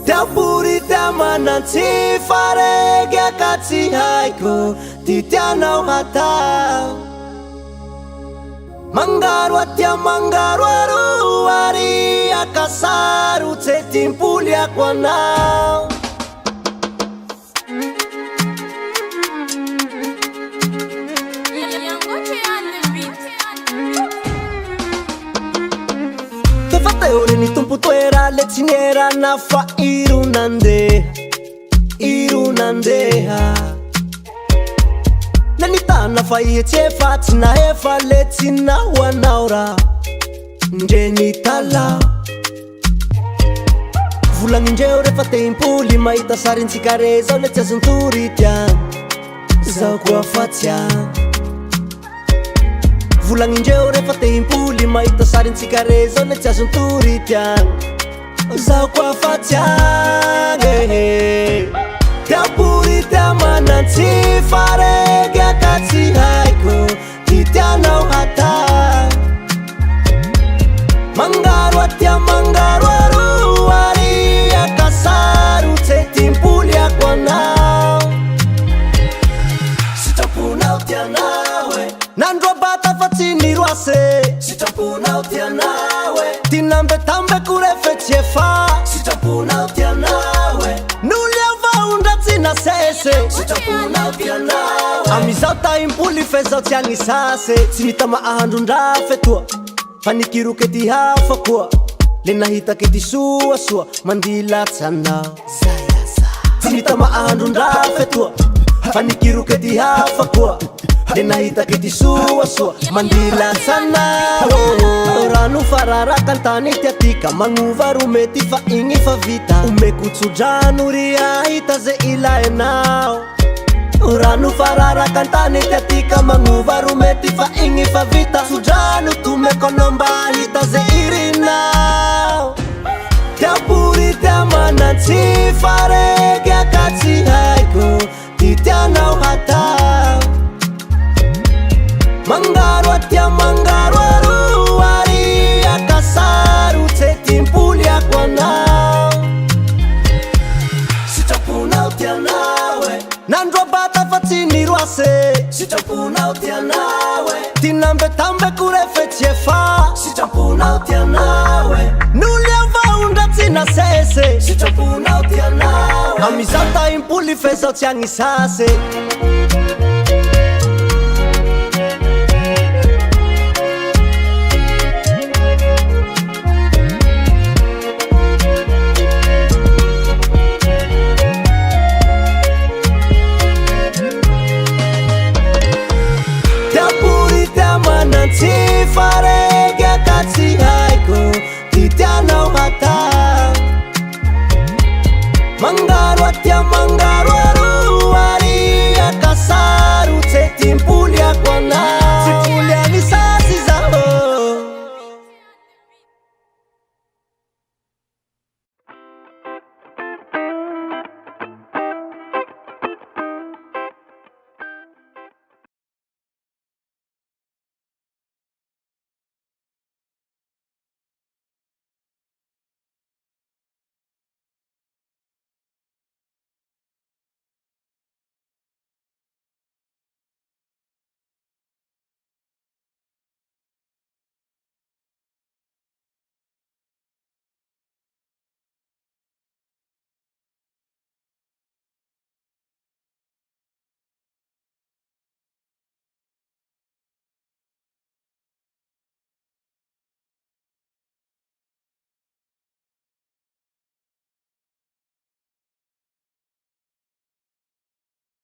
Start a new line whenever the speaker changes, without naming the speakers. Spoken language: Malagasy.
Tiapury tiamanantsy faregy ka tsy haiko ty tianao hatao mangaro atia mangaro aro ary akasaro tsy timpoliako anao Tefateo ny tompo toera le tsy nierana fa iro nandeha nanitana fa ihetsy efa tsy nahefa le tsy nahoanao raha ndre nitalao volagnin'indreo rehefa te impoly mahita sarintsika re zao le tsy azontory tiagno zao koa fa tsy agno volagnin'indreo rehefa te impoly mahita sarintsika re zao le tsy azontory tiagno zao koa fa tsy agno Tiapury tiamanantsy faregy ka tsy haiko ty tianao hatao mangaro atia mangaro aro ary akasaro tsy timpoliako anao sitraponao tianao nandro abata fa tsy niroase sitraponao tianao ty nambetambeko refa tsy efa sitraponao tianao nasese sitraponao tianao amizao ta impoly fe zao tsy agnisase tsy mita mahandron-dra fetoa fa nikiroky ty hafa koa le nahitaky ty soasoa mandilatsy anao tsy mita mahandron-dra fetoa fa nikiroky ty hafa koa le nahitaky ty soasoa mandilatsy anao rano fararaka antany ty atika magnova ro mety fa igny fa vita omeko tsodrano ry ahita ze ilainao rano fararaka antany ty atika magnova ro mety fa igny fa vita tsodrano tomeko anao mba hita ze irinao Tiapury tiamanantsy faregy ka tsy haiko ty tianao hatao mangaro atia mangaro aro ary akasaro tsy timpoliako anao sitraponao tianao nandro abata fa tsy niroase sitraponao tianao ty nambetambeko refa tsy efa sitraponao tianao noly avaondra tsy nasese sitraponao tianao amizao ta impoly fe zao tsy agnisase